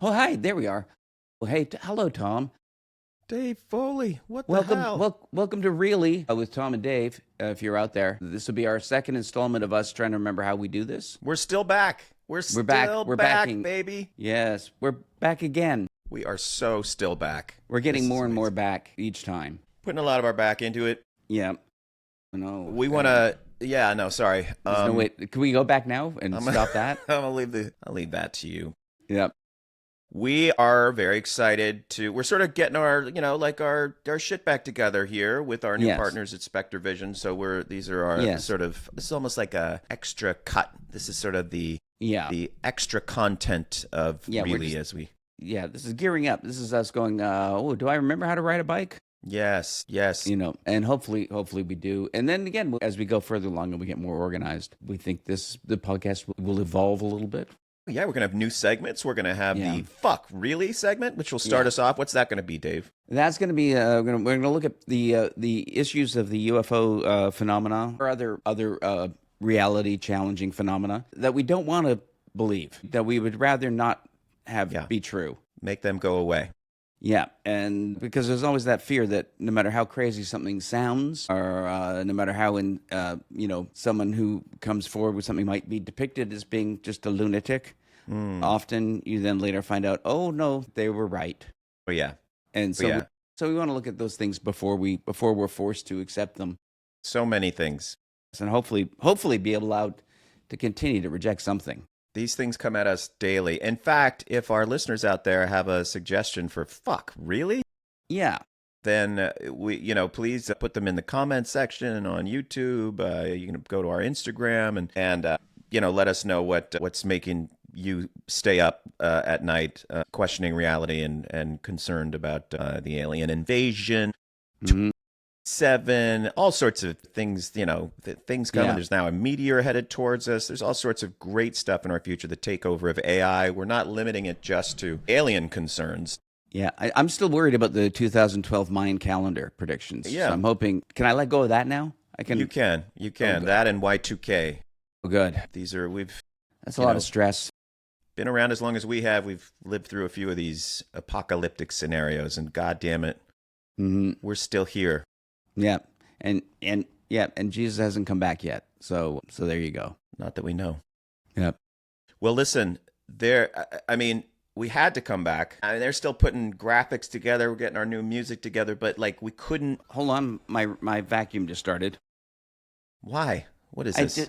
Oh, hi, there we are. Well, hey, hello, Tom. Dave Foley, what the Welcome, hell? welcome to Really with Tom and Dave. If you're out there, this will be our second installment of us trying to remember how we do this. We're still back. We're We're back. still We're back, backing. baby. Yes, we're back again. We are so still back. We're getting This is more and more amazing. back each time. Putting a lot of our back into it. Yeah. No. We want to. Yeah, no, sorry. There's no way. Can we go back now and stop that? I'll leave that to you. Yep. We are very excited to. We're sort of getting our shit back together here with our new Yes. partners at SpectreVision. So these are our Yes. sort of. This is almost like a extra cut. This is sort of the extra content of Really as we. Yeah, this is gearing up. This is us going, oh, do I remember how to ride a bike? Yes. And hopefully we do. And then again, as we go further along and we get more organized, we think the podcast will evolve a little bit. Yeah, we're going to have new segments. We're going to have Yeah. the Fuck Really segment, which will start us off. What's that going to be, Dave? That's going to be we're going to look at the issues of the UFO phenomena or other reality challenging phenomena that we don't want to believe, that we would rather not have be true. Make them go away. Yeah, and because there's always that fear that no matter how crazy something sounds, or no matter how someone who comes forward with something might be depicted as being just a lunatic, often you then later find out, oh no, they were right. Oh yeah, and so we want to look at those things before we're forced to accept them. So many things, and hopefully be allowed to continue to reject something. These things come at us daily. In fact, if our listeners out there have a suggestion for Fuck Really, then please put them in the comments section on YouTube. You can go to our Instagram and let us know what's making you stay up at night, questioning reality and concerned about the alien invasion. Mm-hmm. 7, all sorts of things, things coming. There's now a meteor headed towards us. There's all sorts of great stuff in our future, the takeover of AI. We're not limiting it just to alien concerns. Yeah, I'm still worried about the 2012 Mayan calendar predictions. Yeah. So I'm hoping, can I let go of that now? You can. Oh, that and Y2K. Oh, good. That's a lot of stress. Been around as long as we have. We've lived through a few of these apocalyptic scenarios, and God damn it, we're still here. Yeah, and Jesus hasn't come back yet. So there you go. Not that we know. Yep. Well, listen, we had to come back. They're still putting graphics together. We're getting our new music together, but we couldn't. Hold on, my vacuum just started. Why? What is this?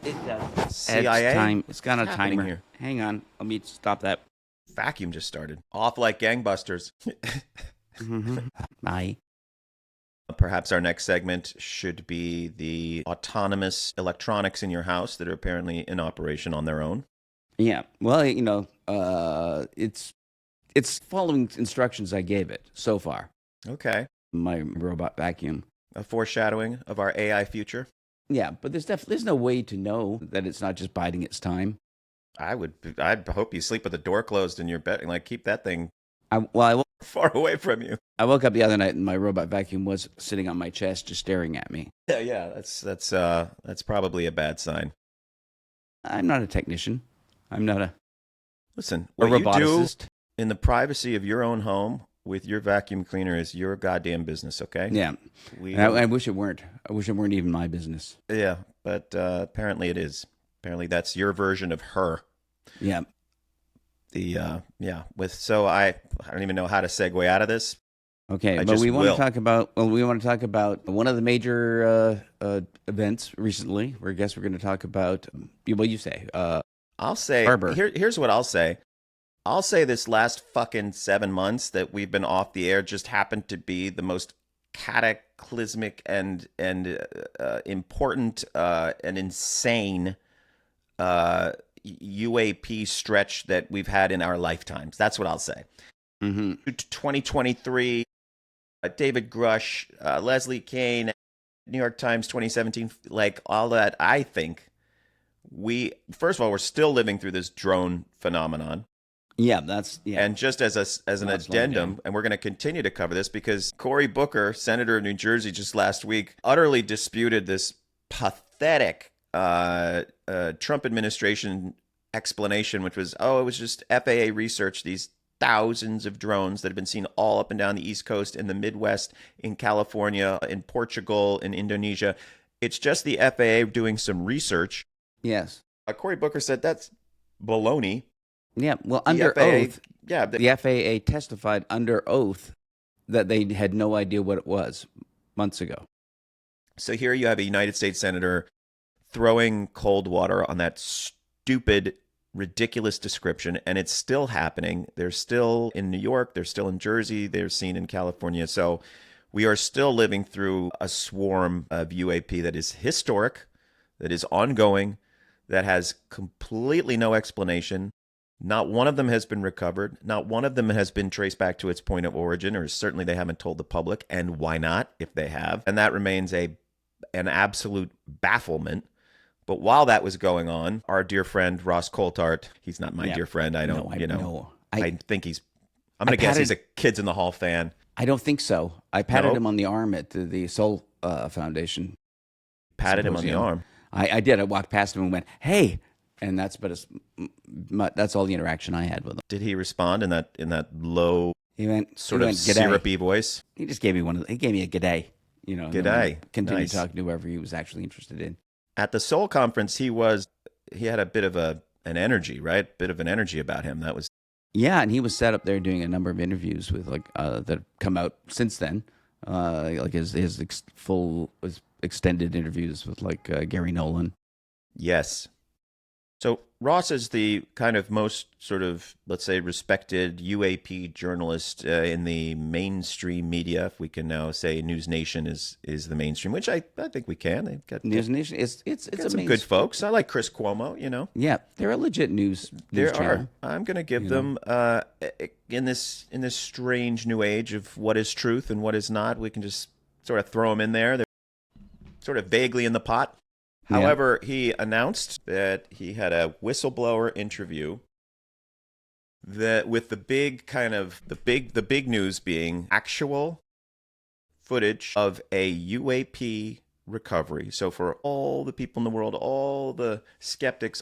CIA? Time. It's got a timer here. Hang on, let me stop that. Vacuum just started. Off like gangbusters. Bye. Perhaps our next segment should be the autonomous electronics in your house that are apparently in operation on their own. Yeah. Well, it's following instructions I gave it so far. Okay. My robot vacuum. A foreshadowing of our AI future. Yeah, but there's no way to know that it's not just biding its time. I'd hope you sleep with the door closed in your bed. Keep that thing far away from you. I woke up the other night and my robot vacuum was sitting on my chest, just staring at me. Yeah. That's probably a bad sign. I'm not a technician. I'm not a. Listen, a what roboticist. You do in the privacy of your own home with your vacuum cleaner is your goddamn business. Okay. Yeah. I wish it weren't. I wish it weren't even my business. Yeah, but apparently it is. Apparently that's your version of her. Yeah. So I don't even know how to segue out of this. Okay, but we want to talk about one of the major events recently. I guess we're going to talk about. What you say? I'll say. Here's what I'll say. I'll say this last fucking 7 months that we've been off the air just happened to be the most cataclysmic and important and insane UAP stretch that we've had in our lifetimes. That's what I'll say. 2023, David Grush, Leslie Kean, New York Times 2017, all that. I think first of all, we're still living through this drone phenomenon. Yeah, And just as an addendum, and we're going to continue to cover this because Cory Booker, Senator of New Jersey, just last week, utterly disputed this pathetic Trump administration explanation, which was, it was just FAA research. These thousands of drones that have been seen all up and down the East Coast, in the Midwest, in California, in Portugal, in Indonesia. It's just the FAA doing some research. Yes. Cory Booker said that's baloney. Yeah, well, under oath, yeah, the FAA testified under oath that they had no idea what it was months ago. So here you have a United States senator throwing cold water on that stupid, ridiculous description, and it's still happening. They're still in New York, they're still in Jersey, they're seen in California. So we are still living through a swarm of UAP that is historic, that is ongoing, that has completely no explanation. Not one of them has been recovered. Not one of them has been traced back to its point of origin, or certainly they haven't told the public. And why not, if they have? And that remains an absolute bafflement. But while that was going on, our dear friend Ross Coulthart, he's not my dear friend. I don't, I think I'm going to guess he's a Kids in the Hall fan. I don't think so. I patted him on the arm at the Soul Foundation. Patted him on the arm? I did. I walked past him and went, "Hey," and that's that's all the interaction I had with him. Did he respond in that low, sort of syrupy voice? He just gave me He gave me a g'day. G'day. Continue talking to whoever he was actually interested in. At the Soul Conference, he had a bit of an energy, right? Bit of an energy about him. That was. Yeah, and he was set up there doing a number of interviews with that have come out since then, like his extended interviews with Gary Nolan. Yes. So Ross is the kind of most sort of, let's say, respected UAP journalist in the mainstream media. If we can now say News Nation is the mainstream, which I think we can. They've got News Nation. It's some good folks. I like Chris Cuomo. Yeah, they're a legit news channel. I'm going to give them in this strange new age of what is truth and what is not. We can just sort of throw them in there. They're sort of vaguely in the pot. However, he announced that he had a whistleblower interview that with the big news being actual footage of a UAP recovery. So for all the people in the world, all the skeptics,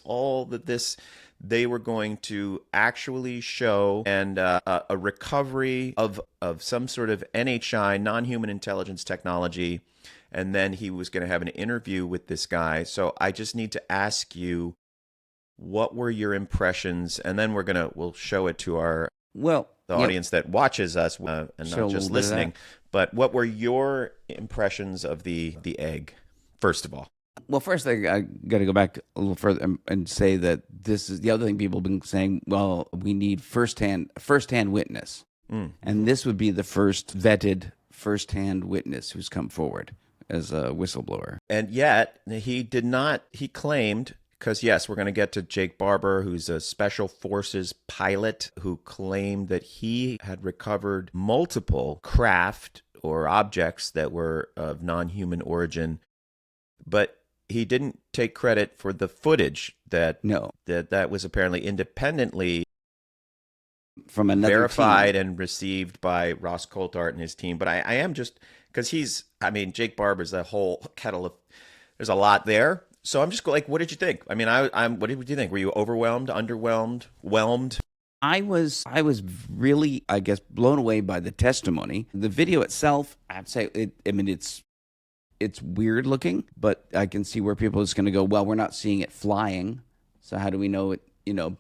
they were going to actually show a recovery of some sort of NHI, non-human intelligence technology. And then he was going to have an interview with this guy. So I just need to ask you, what were your impressions? And then we'll show it to the audience that watches us and not just listening. But what were your impressions of the egg, first of all? Well, first I got to go back a little further and say that this is the other thing people have been saying. Well, we need firsthand witness, and this would be the first vetted firsthand witness who's come forward as a whistleblower. And yet he did not. He claimed, because yes, we're going to get to Jake Barber, who's a special forces pilot, who claimed that he had recovered multiple craft or objects that were of non-human origin, but he didn't take credit for the footage that was apparently independently from another verified team and received by Ross Coulthart and his team. But I am just, because Jake Barber's a whole kettle of, there's a lot there. So I'm just like, what did you think? I mean, what did you think? Were you overwhelmed, underwhelmed, whelmed? I was really, I guess, blown away by the testimony. The video itself, I'd say, it's weird looking, but I can see where people are just going to go, well, we're not seeing it flying, so how do we know it?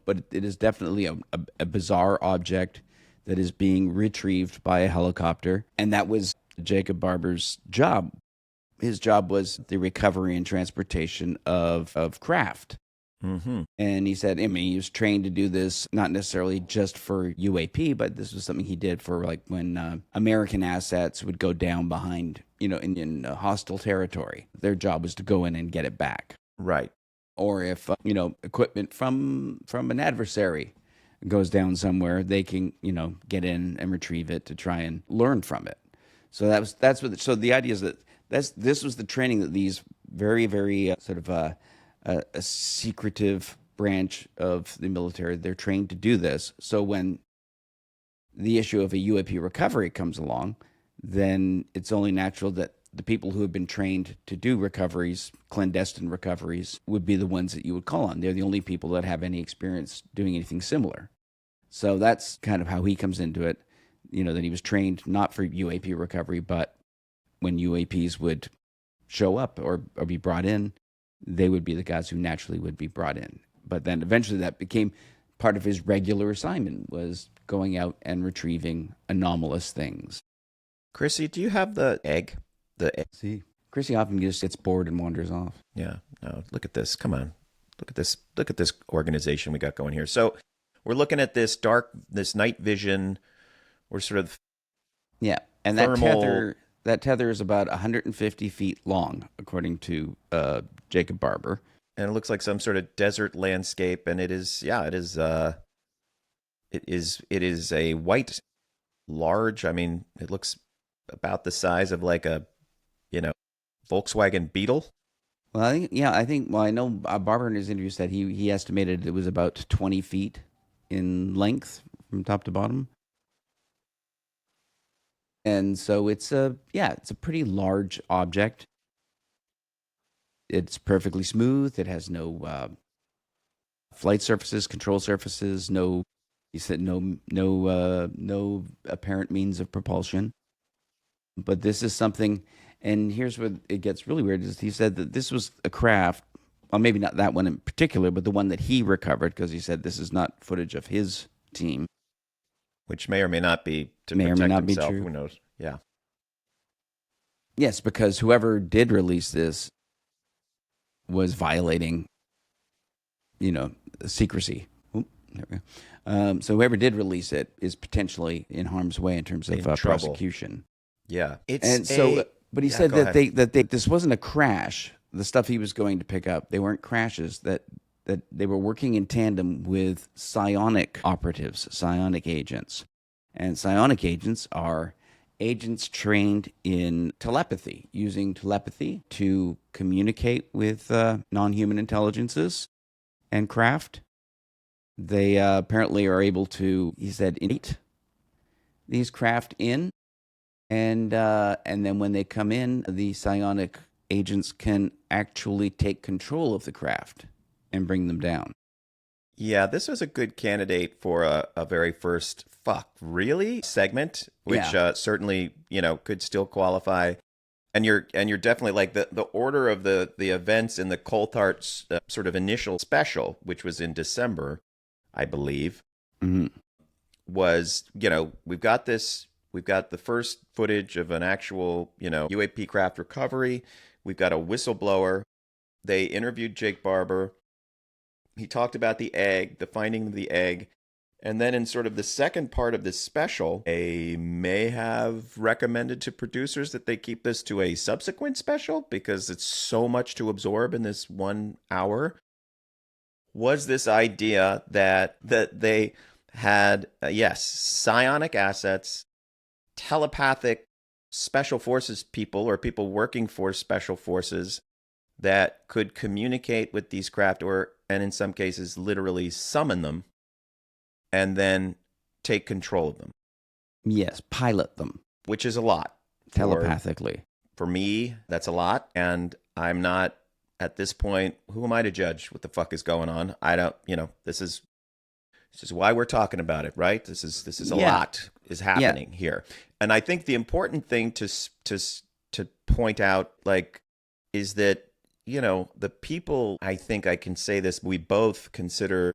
But it is definitely a bizarre object that is being retrieved by a helicopter, and that was Jacob Barber's job. His job was the recovery and transportation of craft. Mm-hmm. And he said, he was trained to do this, not necessarily just for UAP, but this was something he did for when American assets would go down behind, in hostile territory. Their job was to go in and get it back. Right. Or if, equipment from an adversary goes down somewhere, they can, get in and retrieve it to try and learn from it. So so the idea is that this was the training that these very, very sort of a secretive branch of the military, they're trained to do this. So when the issue of a UAP recovery comes along, then it's only natural that the people who have been trained to do recoveries, clandestine recoveries, would be the ones that you would call on. They're the only people that have any experience doing anything similar. So that's kind of how he comes into it. That he was trained not for UAP recovery, but when UAPs would show up or be brought in, they would be the guys who naturally would be brought in. But then eventually that became part of his regular assignment, was going out and retrieving anomalous things. Crissy, do you have the egg? See, Crissy often just gets bored and wanders off. Yeah. No, look at this. Come on. Look at this organization we got going here. So we're looking at this night vision. We're sort of and thermal... that tether is about 150 feet long, according to Jacob Barber. And it looks like some sort of desert landscape, and it is a white, large. I mean, it looks about the size of like a, Volkswagen Beetle. Well, I know Barber in his interview said he estimated it was about 20 feet in length from top to bottom. And so it's a pretty large object. It's perfectly smooth. It has no flight surfaces, control surfaces, no apparent means of propulsion. But this is something, and here's where it gets really weird, is he said that this was a craft, well, maybe not that one in particular, but the one that he recovered, because he said this is not footage of his team. Which may or may not be to may protect or may not himself. Be true. Who knows? Yeah. Yes, because whoever did release this was violating, secrecy. There we go. So whoever did release it is potentially in harm's way in terms of prosecution. Yeah, but he said that this wasn't a crash. The stuff he was going to pick up, they weren't crashes. That they were working in tandem with psionic operatives, psionic agents, and psionic agents are agents trained in telepathy, using telepathy to communicate with non-human intelligences and craft. They apparently are able to, he said, innate these craft in, and then when they come in, the psionic agents can actually take control of the craft and bring them down. Yeah, this was a good candidate for a very first "fuck, really?" segment, which certainly could still qualify. And you're definitely like the order of the events in the Coulthard's sort of initial special, which was in December, I believe, was we've got the first footage of an actual UAP craft recovery. We've got a whistleblower. They interviewed Jake Barber. He talked about the egg, the finding of the egg. And then in sort of the second part of this special, they may have recommended to producers that they keep this to a subsequent special because it's so much to absorb in this 1 hour. Was this idea that they had, psionic assets, telepathic special forces people or people working for special forces that could communicate with these craft and in some cases literally summon them and then take control of them. Yes, pilot them. Which is a lot. Telepathically. For me, that's a lot. And I'm not, at this point, who am I to judge what the fuck is going on? I don't, this is why we're talking about it, right? This is a lot is happening here. And I think the important thing to point out, is that, the people, I think I can say this, we both consider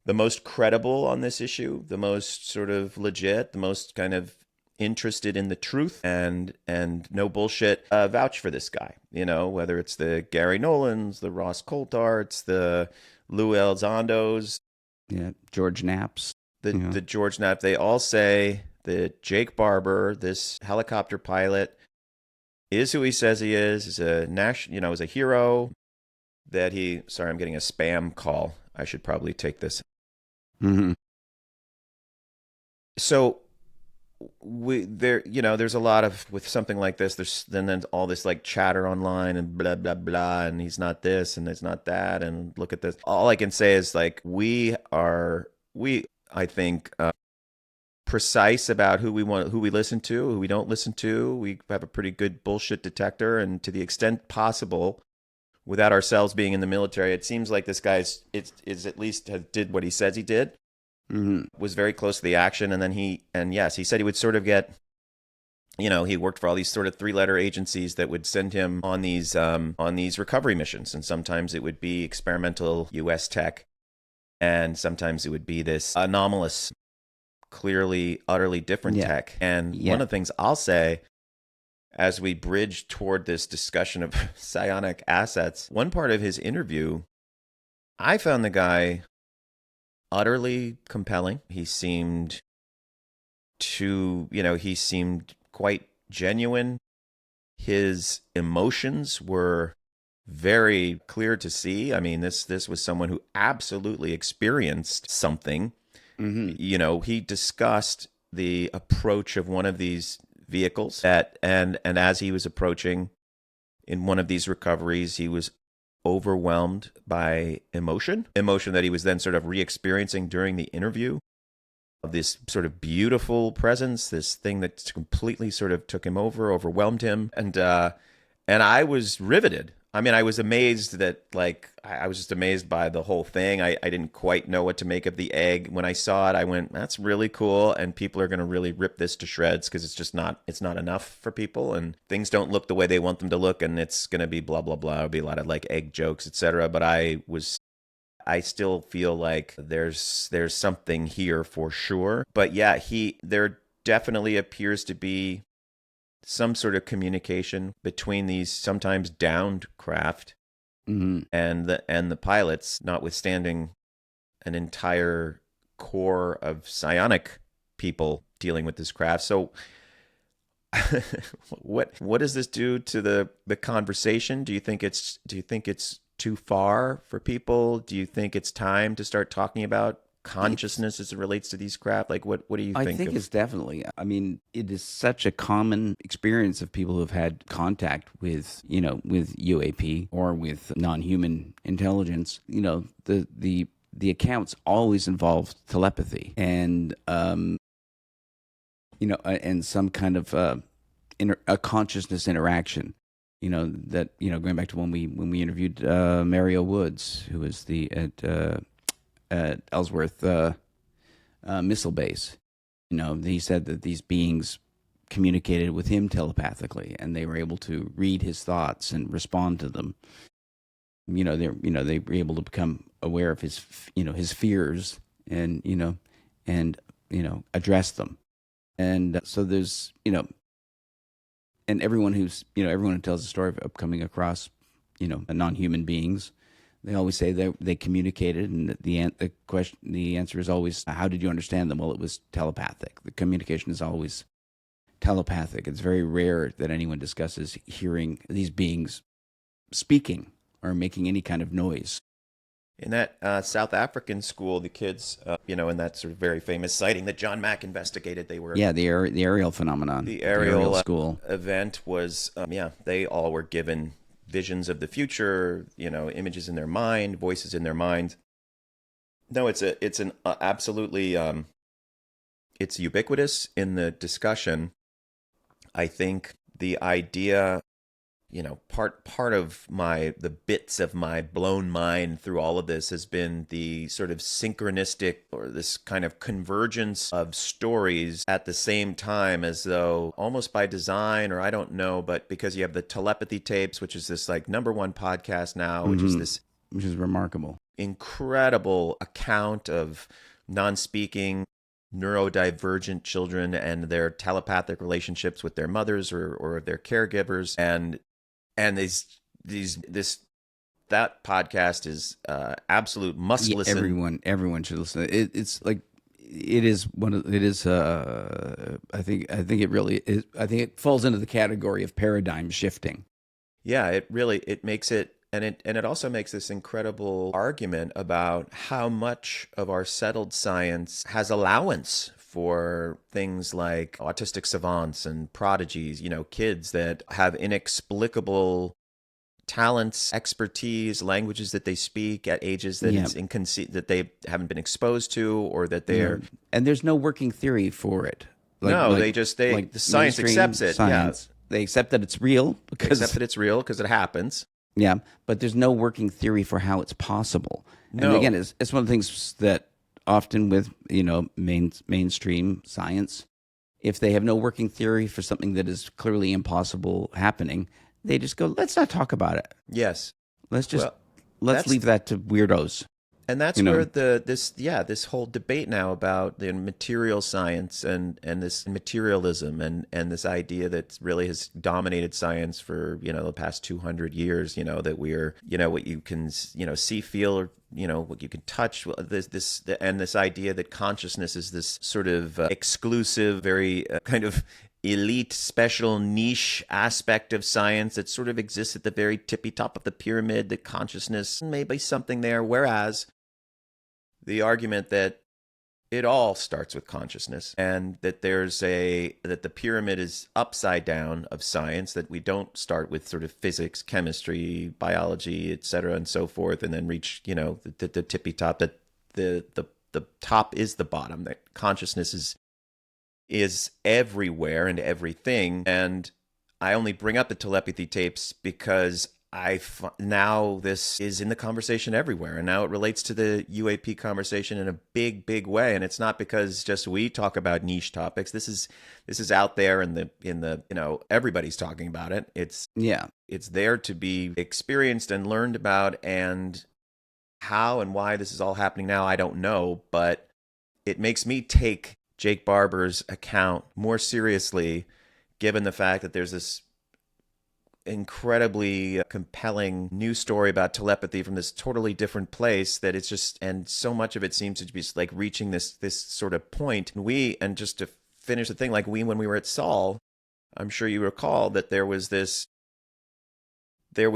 the most credible on this issue, the most sort of legit, the most kind of interested in the truth and no bullshit, vouch for this guy, whether it's the Gary Nolans, the Ross Coultharts, the Lou Elizondos, George Knapp's, the George Knapp, they all say that Jake Barber, this helicopter pilot, is who he says he is a is a hero, that sorry, I'm getting a spam call. I should probably take this. Mm-hmm. So there's a lot of, with something like this, there's then all this chatter online and blah, blah, blah, and he's not this and it's not that, and look at this. All I can say is I think, precise about who we listen to, who we don't listen to. We have a pretty good bullshit detector, and to the extent possible, without ourselves being in the military, it seems like this guy's is at least did what he says he did. was very close to the action. And then he said he would sort of get, he worked for all these sort of 3-letter agencies that would send him on these recovery missions. And sometimes it would be experimental US tech. And sometimes it would be this anomalous, clearly, utterly different tech. And one of the things I'll say, as we bridge toward this discussion of psionic assets, one part of his interview, I found the guy utterly compelling. He seemed quite genuine. His emotions were very clear to see. I mean, this was someone who absolutely experienced something. He discussed the approach of one of these vehicles and as he was approaching in one of these recoveries, he was overwhelmed by emotion that he was then sort of re-experiencing during the interview, of this sort of beautiful presence, this thing that completely sort of took him over, overwhelmed him. And I was riveted. I mean, I was amazed that, I was just amazed by the whole thing. I didn't quite know what to make of the egg. When I saw it, I went, that's really cool. And people are going to really rip this to shreds because it's not enough for people. And things don't look the way they want them to look. And it's going to be blah, blah, blah. It'll be a lot of egg jokes, etc. But I still feel like there's something here for sure. But yeah, there definitely appears to be some sort of communication between these sometimes downed craft and the pilots, notwithstanding an entire core of psionic people dealing with this craft. So what does this do to the conversation? Do you think it's too far for people? Do you think it's time to start talking about consciousness as it relates to these craft? What do you think? I think it's definitely, it is such a common experience of people who have had contact with UAP or with non-human intelligence. The accounts always involve telepathy and and some kind of a consciousness interaction. Going back to when we interviewed Mario Woods, who was at Ellsworth missile base. He said that these beings communicated with him telepathically, and they were able to read his thoughts and respond to them. They were able to become aware of his fears and address them. And so there's and everyone who tells the story of coming across non-human beings, they always say they communicated, and the answer is always, how did you understand them? Well, it was telepathic. The communication is always telepathic. It's very rare that anyone discusses hearing these beings speaking or making any kind of noise. In that South African school, the kids, in that sort of very famous sighting that John Mack investigated, they were... Yeah, the aerial phenomenon. The aerial school event was, they all were given visions of the future, images in their mind, voices in their mind. No, it's an absolutely, it's ubiquitous in the discussion. I think the idea, part of the bits of my blown mind through all of this has been the sort of synchronistic or this kind of convergence of stories at the same time, as though almost by design, or I don't know, but because you have the Telepathy tapes, which is this #1 podcast now, which is remarkable, incredible account of non-speaking neurodivergent children and their telepathic relationships with their mothers or their caregivers, and that podcast is absolute must listen. Everyone should listen. I think it really is. I think it falls into the category of paradigm shifting. Yeah, it makes it, and it also makes this incredible argument about how much of our settled science has allowance for things like autistic savants and prodigies, kids that have inexplicable talents, expertise, languages that they speak at ages that that they haven't been exposed to, or that they're... And there's no working theory for it. The science accepts it. Science. Yeah. They accept that it's real because it happens. Yeah, but there's no working theory for how it's possible. And again, it's one of the things that often with, mainstream science, if they have no working theory for something that is clearly impossible happening, they just go, let's not talk about it. Yes. Let's leave that to weirdos. And that's where this whole debate now about the material science and this materialism and this idea that really has dominated science for, the past 200 years, that we're, what you can, see, feel, or, what you can touch, this idea that consciousness is this sort of exclusive, very kind of elite, special, niche aspect of science that sort of exists at the very tippy top of the pyramid, that consciousness may be something there, whereas the argument that it all starts with consciousness, and that that the pyramid is upside down of science, that we don't start with sort of physics, chemistry, biology, etc., and so forth, and then reach, the tippy top, that the top is the bottom, that consciousness is everywhere and everything. And I only bring up the telepathy tapes because now this is in the conversation everywhere, and now it relates to the UAP conversation in a big, big way. And it's not because just we talk about niche topics. This is out there in the everybody's talking about it. It's there to be experienced and learned about, and how and why this is all happening now, I don't know, but it makes me take Jake Barber's account more seriously, given the fact that there's this incredibly compelling news story about telepathy from this totally different place, that it's just, and so much of it seems to be like reaching this sort of point. And just to finish the thing, like when we were at Saul, I'm sure you recall that there was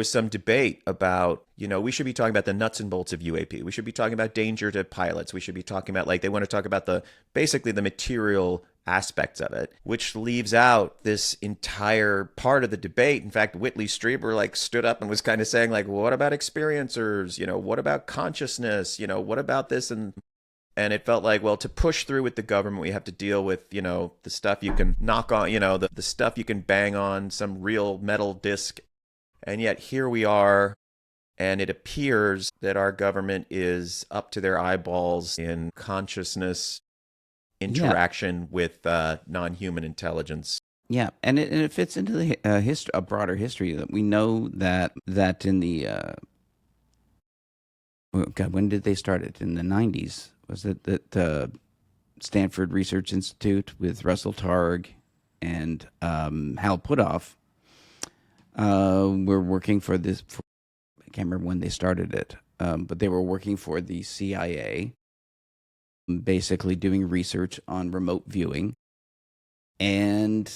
some debate about, we should be talking about the nuts and bolts of UAP. We should be talking about danger to pilots. We should be talking about, they want to talk about basically the material aspects of it, which leaves out this entire part of the debate. In fact, Whitley Strieber stood up and was kind of saying what about experiencers? What about consciousness? What about this? And it felt like, well, to push through with the government, we have to deal with, the stuff you can knock on, the stuff you can bang on some real metal disc. And yet here we are, and it appears that our government is up to their eyeballs in consciousness interaction with non-human intelligence. Yeah, and it fits into the a broader history that we know that in the when did they start it? In the 90s? Was it that Stanford Research Institute with Russell Targ and Hal Puthoff were working for this? I can't remember when they started it, but they were working for the CIA, basically doing research on remote viewing. And,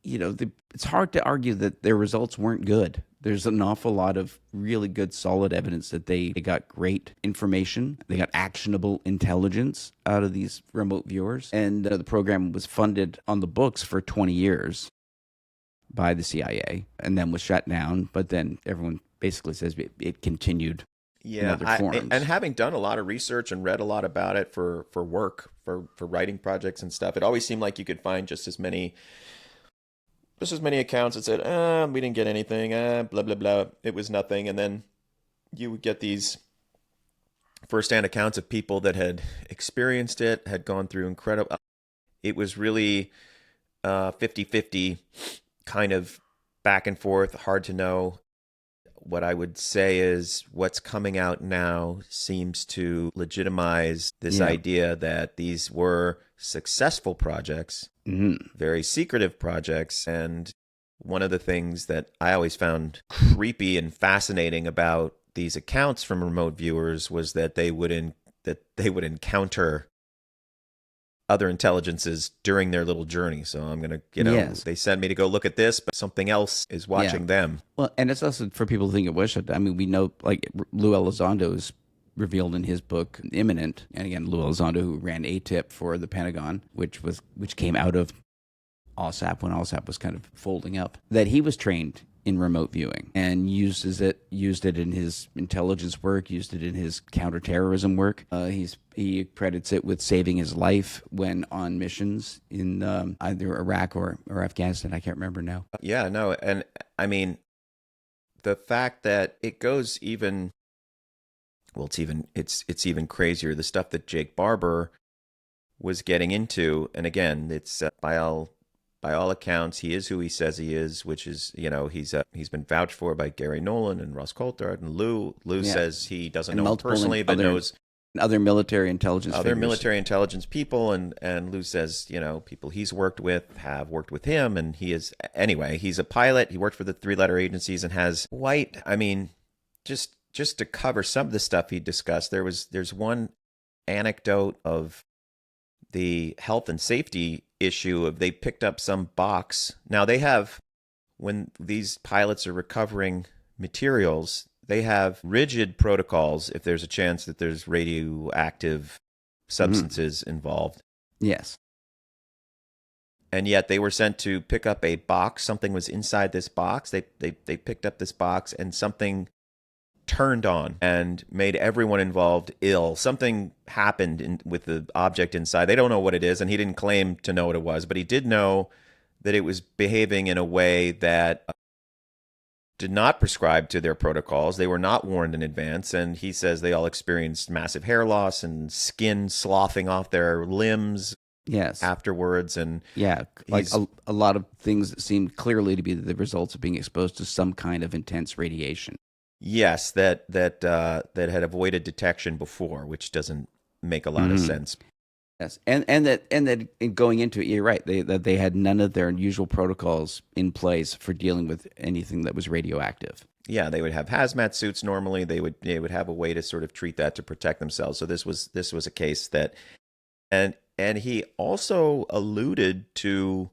it's hard to argue that their results weren't good. There's an awful lot of really good, solid evidence that they got great information. They got actionable intelligence out of these remote viewers. And the program was funded on the books for 20 years by the CIA, and then was shut down. But then everyone basically says it continued. Yeah, and having done a lot of research and read a lot about it for work, for writing projects and stuff, it always seemed like you could find just as many accounts that said, we didn't get anything, blah, blah, blah. It was nothing. And then you would get these firsthand accounts of people that had experienced it, had gone through incredible. It was really 50-50 kind of back and forth, hard to know. What I would say is what's coming out now seems to legitimize this idea that these were successful projects, very secretive projects. And one of the things that I always found creepy and fascinating about these accounts from remote viewers was that they would encounter other intelligences during their little journey. So I'm going to, they send me to go look at this, but something else is watching them. Well, and it's also for people to think it was shut down. I mean, we know, Lou Elizondo is revealed in his book, Imminent. And again, Lou Elizondo, who ran ATIP for the Pentagon, which came out of OSAP when OSAP was kind of folding up, that he was trained in remote viewing and used it in his intelligence work, used it in his counterterrorism work. He credits it with saving his life when on missions in either Iraq or Afghanistan. I can't remember now. Yeah, no, and I mean, the fact that it goes even Well, it's even crazier. The stuff that Jake Barber was getting into, and again, it's by all accounts, he is who he says he is, which is, he's been vouched for by Gary Nolan and Ross Coulthard and Lou. Lou says he doesn't know him personally, but knows other military intelligence people, and Lou says, people he's worked with have worked with him, and he's a pilot. He worked for the 3-letter agencies and has just to cover some of the stuff he discussed. There's one anecdote of the health and safety issue of they picked up some box. Now they have, when these pilots are recovering materials, they have rigid protocols if there's a chance that there's radioactive substances involved. Yes. And yet they were sent to pick up a box. Something was inside this box. They picked up this box, and something turned on and made everyone involved ill. Something happened with the object inside. They don't know what it is, and he didn't claim to know what it was, but he did know that it was behaving in a way that did not prescribe to their protocols. They were not warned in advance, and he says they all experienced massive hair loss and skin sloughing off their limbs. Yes. Afterwards, and like a lot of things that seemed clearly to be the results of being exposed to some kind of intense radiation. Yes, that had avoided detection before, which doesn't make a lot of sense. Yes, and that in going into it, you're right. They had none of their usual protocols in place for dealing with anything that was radioactive. Yeah, they would have hazmat suits normally. They would have a way to sort of treat that to protect themselves. So this was a case that, and he also alluded to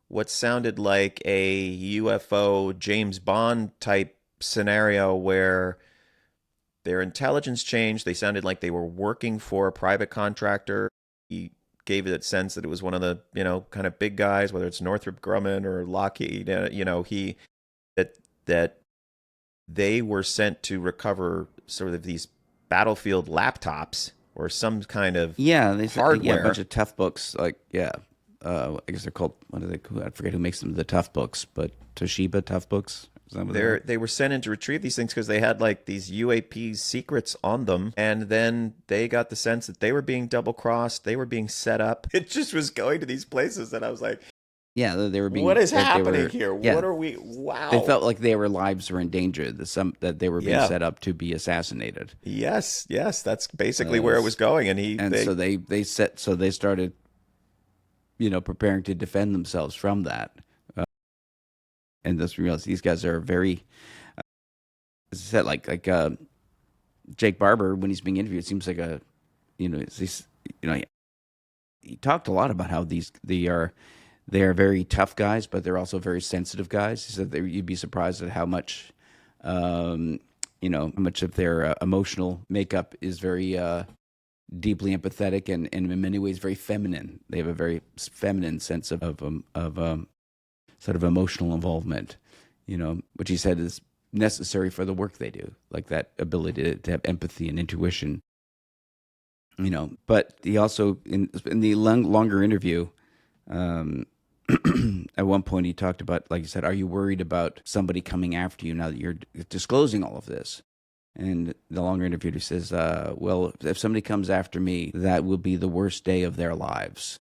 what sounded like a UFO James Bond type scenario where their intelligence changed. They sounded like they were working for a private contractor. He gave it a sense that it was one of the, kind of big guys, whether it's Northrop Grumman or Lockheed, that they were sent to recover sort of these battlefield laptops or some kind of hardware. Yeah, a bunch of tough books. I guess they're called, what are they called? I forget who makes them, the tough books, but Toshiba tough books. They were sent in to retrieve these things because they had like these UAP secrets on them, and then they got the sense that they were being double-crossed, they were being set up. It just was going to these places, and I was like, yeah, they were being. What is happening here? Yeah, what are we? Wow! They felt like their lives were in danger. That they were being set up to be assassinated. Yes, that's basically where it was going, so they started, preparing to defend themselves from that. And just realize these guys are very, as I said, like Jake Barber, when he's being interviewed, it seems like he talked a lot about how they are very tough guys, but they're also very sensitive guys. He said you'd be surprised at how much, how much of their emotional makeup is very deeply empathetic and in many ways very feminine. They have a very feminine sense of sort of emotional involvement, which he said is necessary for the work they do, like that ability to have empathy and intuition, But he also, in the longer interview, at one point he talked about, like you said, are you worried about somebody coming after you now that you're disclosing all of this? And the longer interview, he says, well, if somebody comes after me, that will be the worst day of their lives.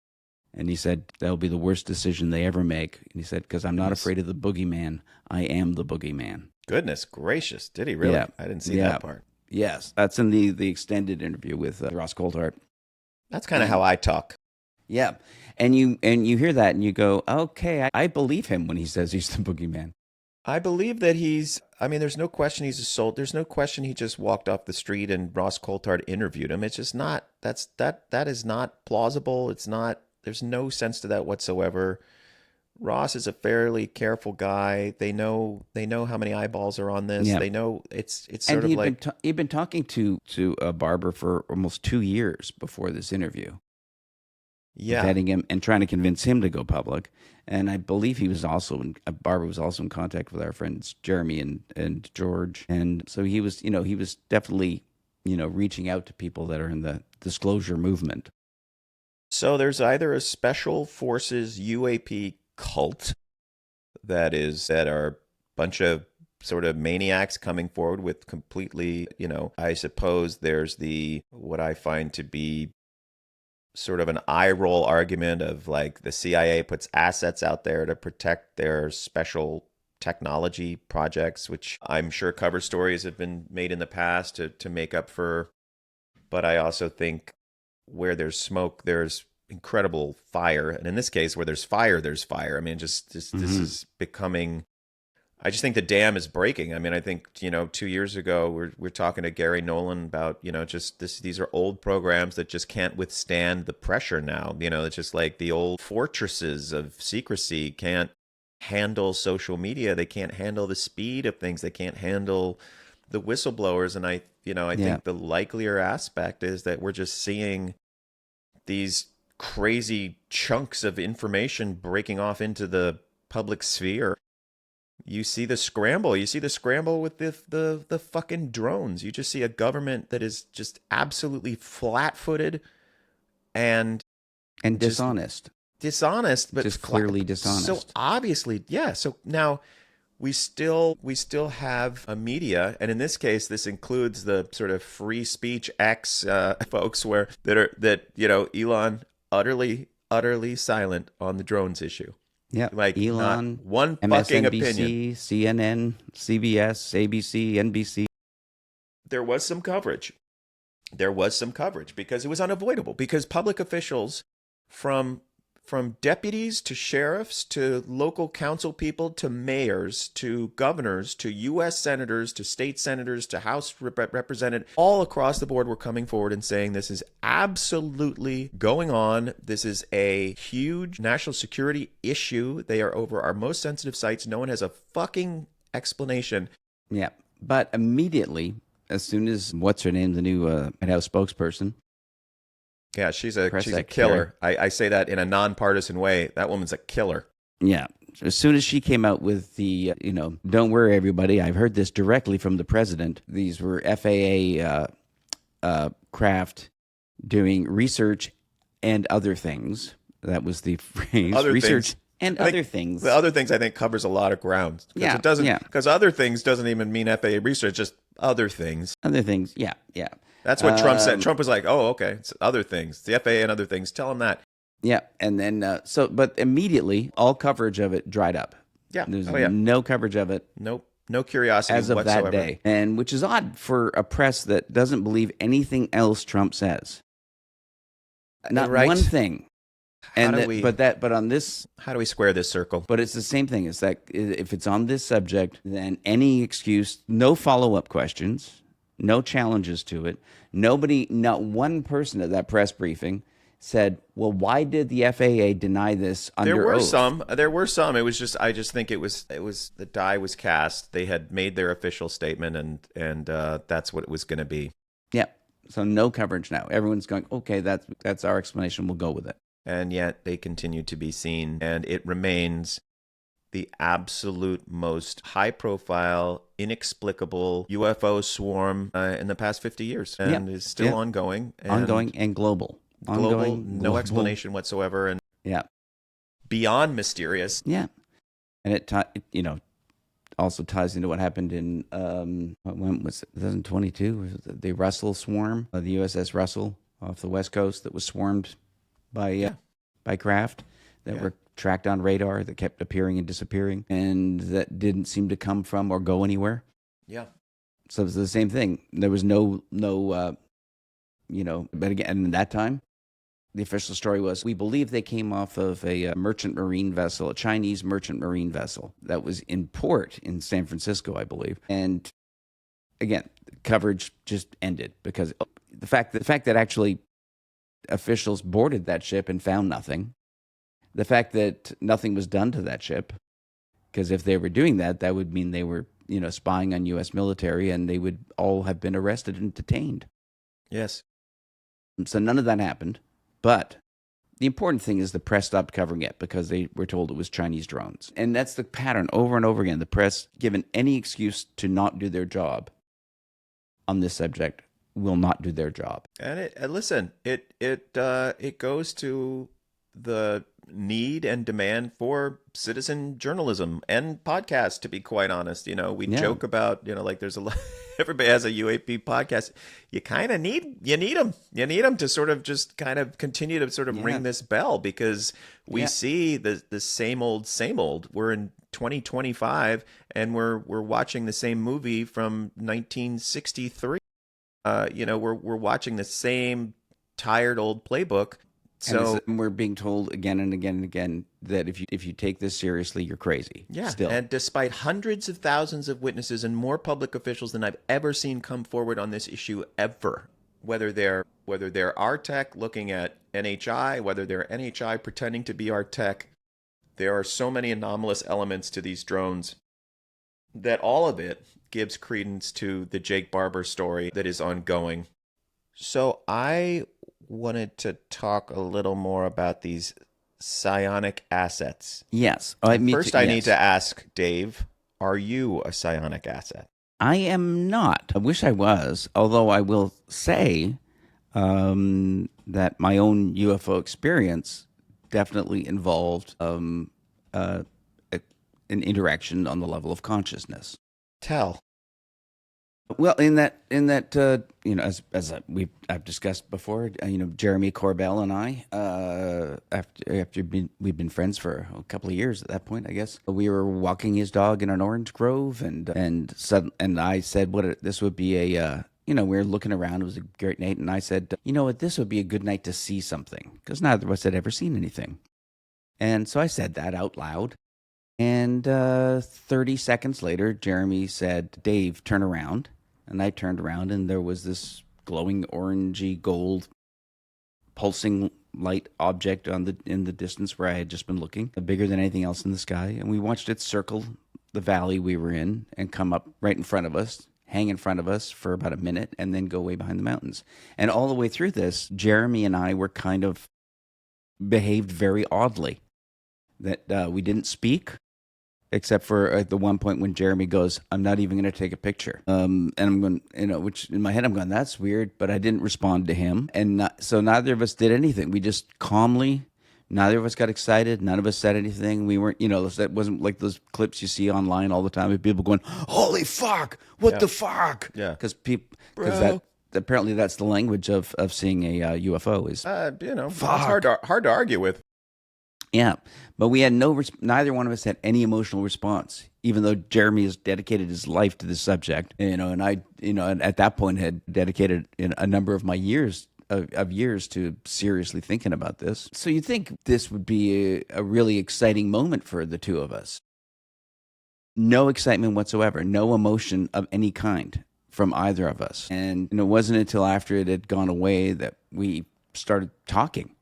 And he said, that'll be the worst decision they ever make. And he said, because I'm not afraid of the boogeyman. I am the boogeyman. Goodness gracious. Did he really? Yeah. I didn't see that part. Yes. That's in the extended interview with Ross Coulthard. That's kind of how I talk. Yeah. And you hear that and you go, okay, I believe him when he says he's the boogeyman. I believe that there's no question he's a soul. There's no question he just walked off the street and Ross Coulthard interviewed him. It's just not, that is not plausible. It's not. There's no sense to that whatsoever. Ross is a fairly careful guy. They know how many eyeballs are on this. Yeah. They know it's sort of like he'd been talking to Barber for almost 2 years before this interview. Yeah, vetting him and trying to convince him to go public. And I believe Barber was also in contact with our friends Jeremy and George. And so he was definitely reaching out to people that are in the disclosure movement. So there's either a special forces UAP cult that are a bunch of sort of maniacs coming forward with completely, I suppose there's what I find to be sort of an eye roll argument of like the CIA puts assets out there to protect their special technology projects, which I'm sure cover stories have been made in the past to make up for. But I also think where there's smoke, there's incredible fire. And in this case, where there's fire, there's fire. I mean, just this is becoming, I just think the dam is breaking. I mean, I think, 2 years ago, we're talking to Gary Nolan about, these are old programs that just can't withstand the pressure now. It's just like the old fortresses of secrecy can't handle social media. They can't handle the speed of things. They can't handle the whistleblowers. And I think the likelier aspect is that we're just seeing these crazy chunks of information breaking off into the public sphere. You see the scramble. You see the scramble with the fucking drones. You just see a government that is just absolutely flat-footed and dishonest. Dishonest, but just clearly dishonest. So obviously, yeah. So now we still have a media, and in this case, this includes the sort of free speech X folks Elon utterly silent on the drones issue. Yeah, like Elon, not one MSNBC, fucking opinion. CNN, CBS, ABC, NBC. There was some coverage. Because it was unavoidable. Because public officials, from deputies to sheriffs to local council people to mayors to governors to U.S. senators to state senators to House representatives, all across the board were coming forward and saying this is absolutely going on. This is a huge national security issue. They are over our most sensitive sites. No one has a fucking explanation. Yeah, but immediately, as soon as, what's her name, the new White House spokesperson, yeah, she's a killer. I say that in a nonpartisan way. That woman's a killer. Yeah. As soon as she came out with the, don't worry, everybody, I've heard this directly from the president. These were FAA craft doing research and other things. That was the phrase. Research and other things. The other things, I think, covers a lot of ground. Yeah. It doesn't, because other things doesn't even mean FAA research, just other things. Other things, yeah. That's what Trump said. Trump was like, oh, okay, it's other things. The FAA and other things. Tell him that. Yeah, and then, but immediately, all coverage of it dried up. Yeah. There's no coverage of it. Nope. No curiosity as of whatsoever. that day. And which is odd for a press that doesn't believe anything else Trump says. Not one thing. But on this, how do we square this circle? But it's the same thing. It's that if it's on this subject, then any excuse, no follow-up questions, no challenges to it. Nobody, not one person at that press briefing said, well, why did the FAA deny this under oath? There were some. It was just, I just think it was the die was cast. They had made their official statement and that's what it was going to be. Yeah. So no coverage now. Everyone's going, okay, that's our explanation. We'll go with it. And yet they continue to be seen, and it remains the absolute most high-profile, inexplicable UFO swarm in the past 50 years, and is still ongoing. Ongoing and global. No explanation whatsoever, and beyond mysterious. Yeah, and it also ties into what happened in when was it, 2022? The Russell swarm, the USS Russell off the West Coast that was swarmed by craft that were tracked on radar that kept appearing and disappearing, and that didn't seem to come from or go anywhere. Yeah. So it's the same thing. There was no, but again, at that time, the official story was, we believe they came off of a merchant marine vessel, a Chinese merchant marine vessel that was in port in San Francisco, I believe. And again, coverage just ended because the fact that actually officials boarded that ship and found nothing. The fact that nothing was done to that ship, because if they were doing that, that would mean they were, spying on U.S. military, and they would all have been arrested and detained. Yes. So none of that happened. But the important thing is the press stopped covering it because they were told it was Chinese drones. And that's the pattern over and over again. The press, given any excuse to not do their job on this subject, will not do their job. And it goes to the need and demand for citizen journalism and podcasts, to be quite honest. We joke about, like there's a lot, everybody has a UAP podcast. You kind of need them. You need them to sort of just kind of continue to sort of ring this bell, because we see the same old, same old. We're in 2025 and we're watching the same movie from 1963. We're watching the same tired old playbook. So and we're being told again and again and again that if you take this seriously, you're crazy. Yeah. Still. And despite hundreds of thousands of witnesses and more public officials than I've ever seen come forward on this issue ever, whether they're our tech looking at NHI, whether they're NHI pretending to be our tech, there are so many anomalous elements to these drones that all of it gives credence to the Jake Barber story that is ongoing. So I wanted to talk a little more about these psionic assets. Yes. First, I need to ask Dave, are you a psionic asset? I am not. I wish I was, although I will say that my own UFO experience definitely involved an interaction on the level of consciousness. Tell. Well, in that as I've discussed before, Jeremy Corbell and I, after we've been friends for a couple of years at that point, I guess. We were walking his dog in an orange grove, and I said, this would be a we were looking around. It was a great night, and I said, this would be a good night to see something, because neither of us had ever seen anything, and so I said that out loud. And 30 seconds later, Jeremy said, "Dave, turn around." And I turned around, and there was this glowing orangey gold pulsing light object in the distance where I had just been looking, bigger than anything else in the sky. And we watched it circle the valley we were in and come up right in front of us, hang in front of us for about a minute, and then go way behind the mountains. And all the way through this, Jeremy and I were kind of behaved very oddly. That we didn't speak, except for at the one point when Jeremy goes, "I'm not even going to take a picture." And I'm going, which in my head I'm going, that's weird, but I didn't respond to him. And so neither of us did anything. We just calmly, neither of us got excited. None of us said anything. We weren't, that wasn't like those clips you see online all the time of people going, "Holy fuck, what the fuck?" Yeah. Because apparently that's the language of seeing a UFO is, fuck. It's hard to argue with. Yeah, but we had neither one of us had any emotional response, even though Jeremy has dedicated his life to this subject, and I, at that point had dedicated a number of my years to seriously thinking about this. So you'd think this would be a really exciting moment for the two of us. No excitement whatsoever, no emotion of any kind from either of us. And it wasn't until after it had gone away that we started talking.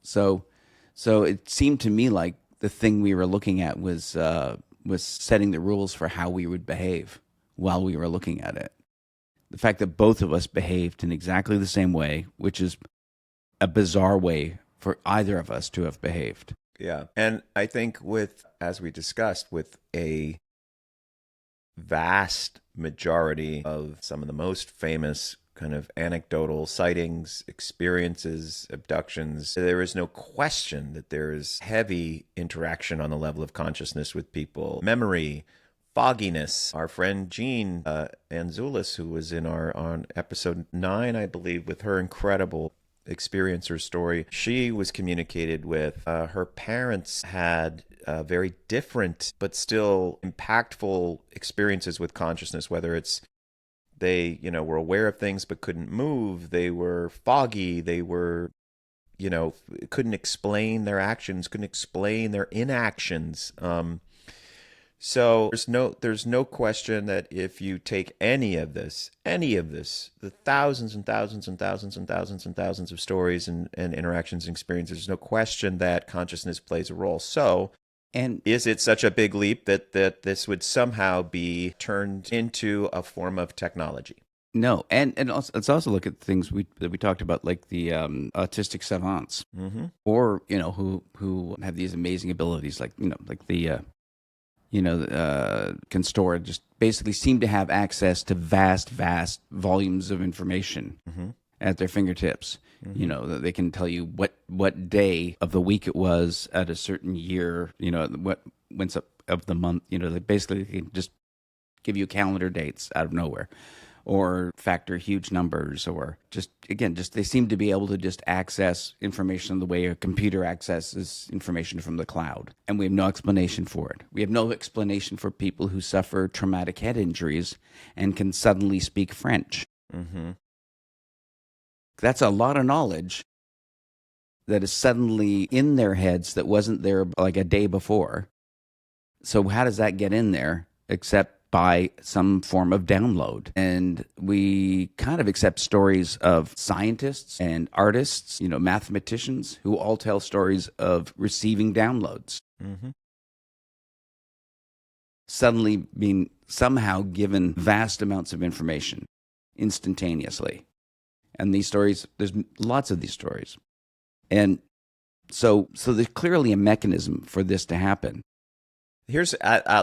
So it seemed to me like the thing we were looking at was setting the rules for how we would behave while we were looking at it. The fact that both of us behaved in exactly the same way, which is a bizarre way for either of us to have behaved. Yeah. And I think as we discussed, with a vast majority of some of the most famous kind of anecdotal sightings, experiences, abductions, there is no question that there is heavy interaction on the level of consciousness with people. Memory, fogginess. Our friend Jean Anzulis, who was on episode 9, I believe, with her incredible experiencer story, she was communicated with. Her parents had very different but still impactful experiences with consciousness, whether it's they, were aware of things but couldn't move. They were foggy. They were, couldn't explain their actions, couldn't explain their inactions. So there's no question that if you take any of this, the thousands and thousands and thousands and thousands and thousands of stories and interactions and experiences, there's no question that consciousness plays a role. So, and is it such a big leap that this would somehow be turned into a form of technology? No, and also, let's also look at things that we talked about, like the autistic savants, or who have these amazing abilities, like can store, just basically seem to have access to vast volumes of information, at their fingertips. You know, that they can tell you what day of the week it was at a certain year, you know, what when's up of the month, you know, they basically can just give you calendar dates out of nowhere, or factor huge numbers, or just they seem to be able to just access information the way a computer accesses information from the cloud. And we have no explanation for it. We have no explanation for people who suffer traumatic head injuries and can suddenly speak French. That's a lot of knowledge that is suddenly in their heads that wasn't there like a day before. So how does that get in there except by some form of download? And we kind of accept stories of scientists and artists, you know, mathematicians, who all tell stories of receiving downloads. Suddenly being somehow given vast amounts of information instantaneously. And these stories, there's lots of these stories. And so there's clearly a mechanism for this to happen. Here's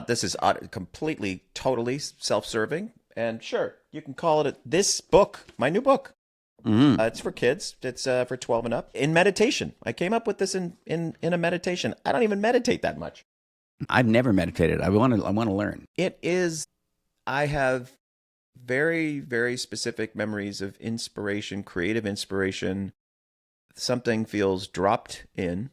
this is completely, totally self-serving, and sure, you can call it this book, my new book. It's for kids. It's for 12 and up. In meditation, I came up with this in a meditation. I don't even meditate that much. I've never meditated. I want to learn. It is. I have very, very specific memories of inspiration, creative inspiration. Something feels dropped in,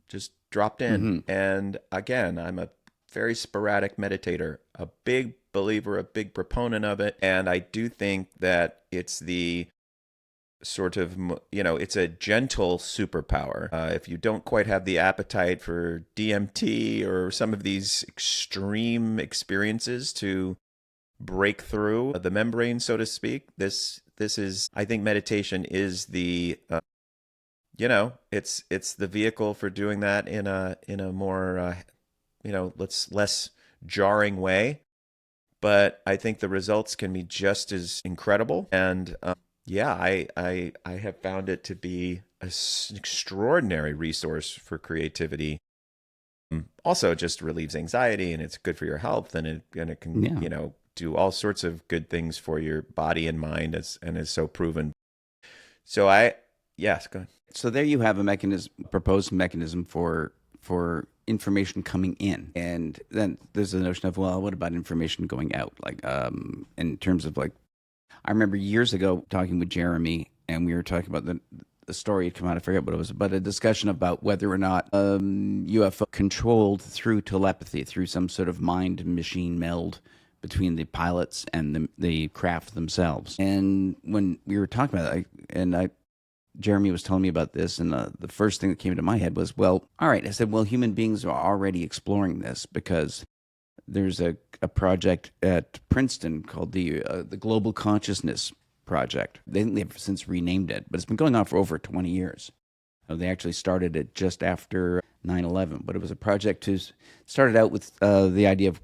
just dropped in. And again, I'm a very sporadic meditator, a big believer, a big proponent of it. And I do think that it's the sort of, you know, it's a gentle superpower. If you don't quite have the appetite for DMT or some of these extreme experiences to break through the membrane, so to speak, this is, I think meditation is the you know, it's the vehicle for doing that in a more you know, less jarring way. But I think the results can be just as incredible. And yeah, I have found it to be an extraordinary resource for creativity. Also, it just relieves anxiety, and it's good for your health, and it can you know, do all sorts of good things for your body and mind, and is so proven. So yes, go ahead. So there you have a proposed mechanism for information coming in. And then there's the notion of, well, what about information going out? Like, in terms of, like, I remember years ago talking with Jeremy, and we were talking about the story had come out, I forget what it was, but a discussion about whether or not UFO controlled through telepathy, through some sort of mind-machine meld between the pilots and the craft themselves. And when we were talking about it, Jeremy was telling me about this, and the first thing that came into my head was, well, all right. I said, well, human beings are already exploring this, because there's a project at Princeton called the Global Consciousness Project. They've since renamed it, but it's been going on for over 20 years. They actually started it just after 9/11, but it was a project started out with the idea of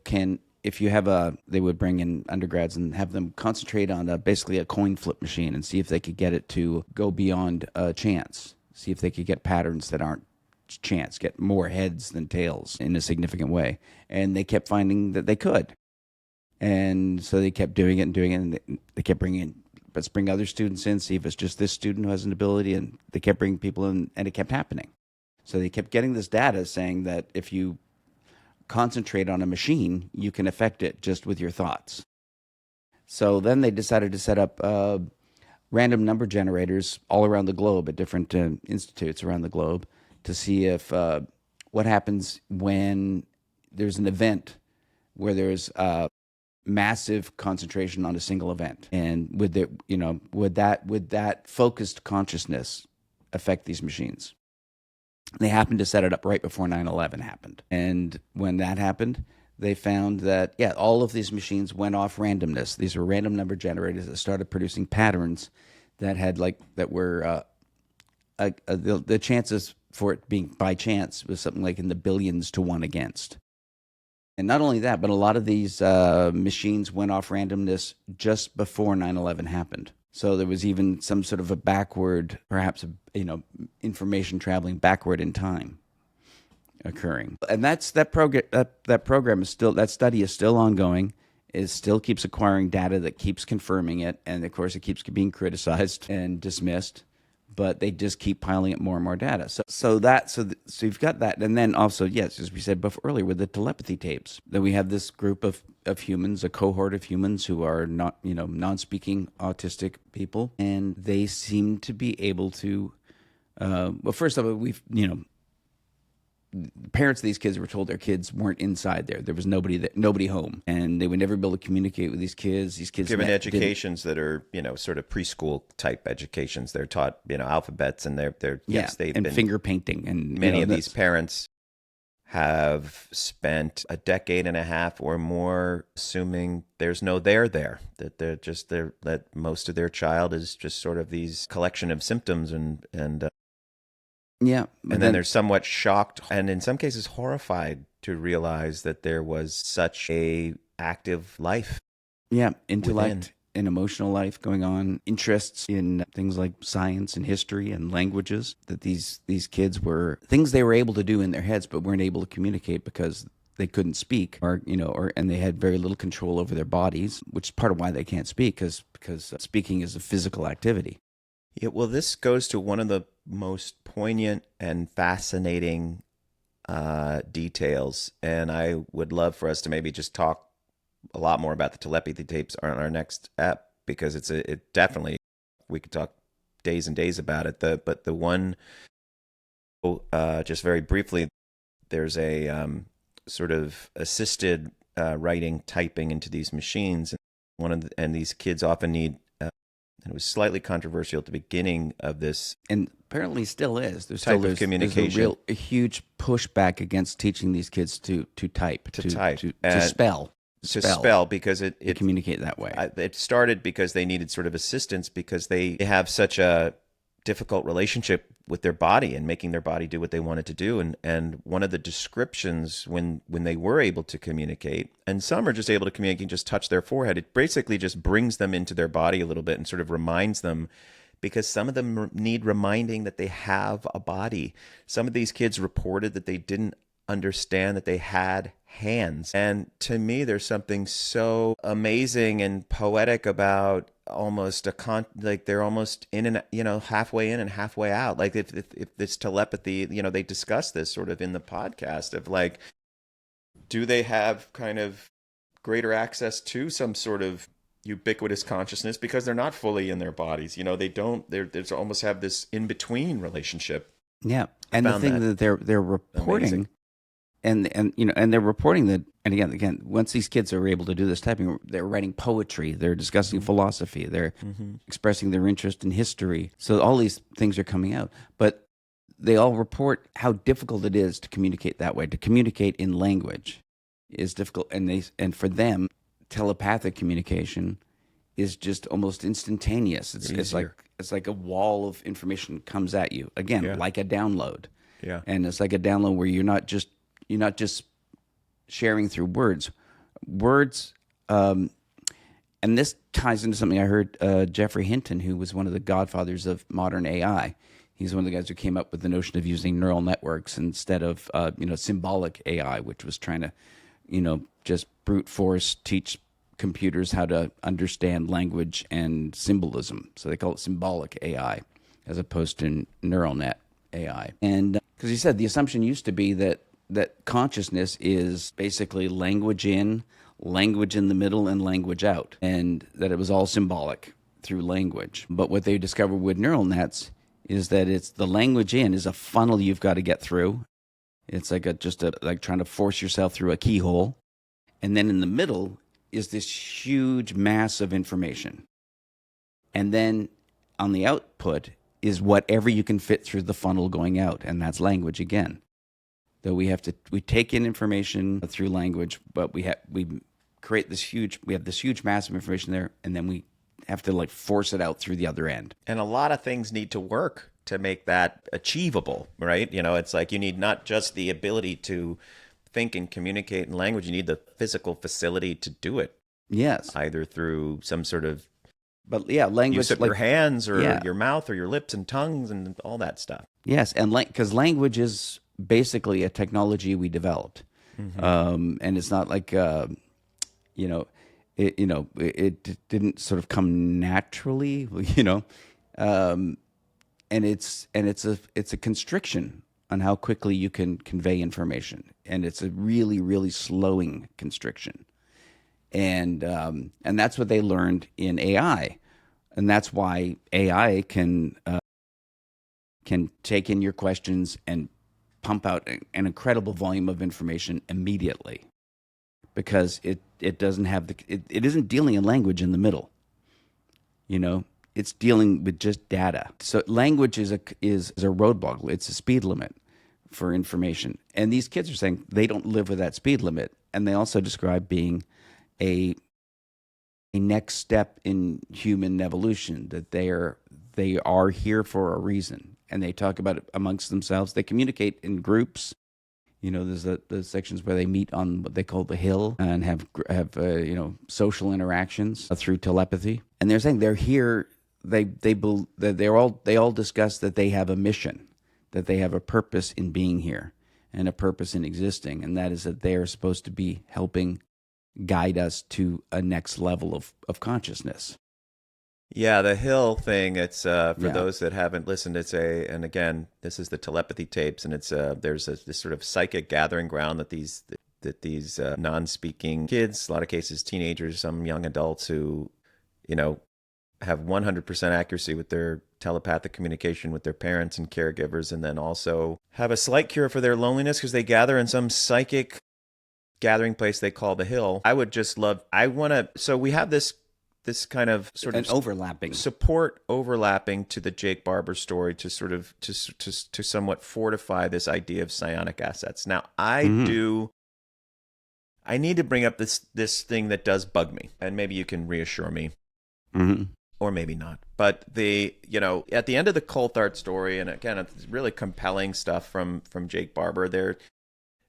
if you have they would bring in undergrads and have them concentrate on basically a coin flip machine and see if they could get it to go beyond chance, see if they could get patterns that aren't chance, get more heads than tails in a significant way. And they kept finding that they could. And so they kept doing it, and they kept bringing in, let's bring other students in, see if it's just this student who has an ability, and they kept bringing people in, and it kept happening. So they kept getting this data saying that if you concentrate on a machine, you can affect it just with your thoughts. So then they decided to set up random number generators all around the globe at different institutes around the globe to see if what happens when there's an event where there's massive concentration on a single event, and would that focused consciousness affect these machines? They happened to set it up right before 9/11 happened. And when that happened, they found that, all of these machines went off randomness. These were random number generators that started producing patterns that had the chances for it being by chance was something like in the billions to 1 against. And not only that, but a lot of these machines went off randomness just before 9/11 happened. So there was even some sort of a backward, perhaps, information traveling backward in time occurring. And that program is still, that study is still ongoing, It still keeps acquiring data that keeps confirming it, and of course it keeps being criticized and dismissed. But they just keep piling up more and more data. So you've got that, and then also, yes, as we said before earlier, with the telepathy tapes, that we have this group of humans, a cohort of humans who are not, non-speaking autistic people, and they seem to be able to. Well, first of all, the parents of these kids were told their kids weren't inside there. There was nobody home, and they would never be able to communicate with these kids. These kids given educations that are, sort of preschool type educations. They're taught, they've and been finger painting, and many of these parents have spent a decade and a half or more assuming there's no there, that most of their child is just sort of these collection of symptoms and then they're somewhat shocked and in some cases horrified to realize that there was such a active life. Yeah, intellect and emotional life going on, interests in things like science and history and languages, that these kids were things they were able to do in their heads but weren't able to communicate because they couldn't speak and they had very little control over their bodies, which is part of why they can't speak because speaking is a physical activity. Yeah, well, this goes to one of the most poignant and fascinating details, and I would love for us to maybe just talk a lot more about the telepathy tapes on our next ep, because it definitely, we could talk days and days about it. But the one, just very briefly, there's a sort of assisted writing, typing into these machines, and these kids often need. And it was slightly controversial at the beginning of this, and apparently still is. There's communication. There's a huge pushback against teaching these kids to type, to spell, because it communicate that way. It started because they needed sort of assistance because they have such a difficult relationship with their body and making their body do what they wanted to do. And one of the descriptions when they were able to communicate, and some are just able to communicate and just touch their forehead, it basically just brings them into their body a little bit and sort of reminds them, because some of them need reminding that they have a body. Some of these kids reported that they didn't understand that they had hands. And to me, there's something so amazing and poetic about almost like they're almost in and halfway in and halfway out. Like if this telepathy, they discuss this sort of in the podcast of like, do they have kind of greater access to some sort of ubiquitous consciousness because they're not fully in their bodies? They don't. There's almost have this in between relationship. Yeah, and the thing that they're reporting. Amazing. And they're reporting that, and again, once these kids are able to do this typing, they're writing poetry, they're discussing philosophy, they're expressing their interest in history. So all these things are coming out, but they all report how difficult it is to communicate that way. To communicate in language is difficult, and for them, telepathic communication is just almost instantaneous. It's like a wall of information comes at you again, like a download. Yeah, and it's like a download where you're not just sharing through words, and this ties into something I heard Jeffrey Hinton, who was one of the godfathers of modern AI. He's one of the guys who came up with the notion of using neural networks instead of symbolic AI, which was trying to just brute force teach computers how to understand language and symbolism. So they call it symbolic AI as opposed to neural net AI. And because he said the assumption used to be that consciousness is basically language in the middle, and language out, and that it was all symbolic through language. But what they discovered with neural nets is that it's the language in is a funnel you've got to get through. It's like like trying to force yourself through a keyhole. And then in the middle is this huge mass of information. And then on the output is whatever you can fit through the funnel going out, and that's language again. Though we take in information through language, but we create this huge mass of information there, and then we have to like force it out through the other end. And a lot of things need to work to make that achievable, right? It's like you need not just the ability to think and communicate in language, you need the physical facility to do it. Yes. Either through some sort of language, use of your hands or your mouth or your lips and tongues and all that stuff. Yes, and because language is basically a technology we developed. And it's not like, it didn't sort of come naturally, and it's a constriction on how quickly you can convey information, and it's a really, really slowing constriction, and that's what they learned in AI, and that's why AI can take in your questions and pump out an incredible volume of information immediately, because it doesn't have it isn't dealing in language in the middle. It's dealing with just data. So language is a roadblock. It's a speed limit for information. And these kids are saying they don't live with that speed limit. And they also describe being a next step in human evolution, that they are here for a reason. And they talk about it amongst themselves. They communicate in groups. There's the sections where they meet on what they call the Hill and have social interactions through telepathy. And they're saying they're here. They all discuss that they have a mission, that they have a purpose in being here and a purpose in existing, and that is that they are supposed to be helping guide us to a next level of consciousness. Yeah, the Hill thing, it's for those that haven't listened, and again, this is the telepathy tapes, and it's there's this sort of psychic gathering ground that these non-speaking kids, a lot of cases teenagers, some young adults who, have 100% accuracy with their telepathic communication with their parents and caregivers, and then also have a slight cure for their loneliness because they gather in some psychic gathering place they call the Hill. So we have this kind of sort of overlapping support overlapping to the Jake Barber story to sort of to somewhat fortify this idea of psionic assets. Now I need to bring up this thing that does bug me, and maybe you can reassure me. Or maybe not. But at the end of the Coulthard story, and again, it's really compelling stuff from Jake Barber there.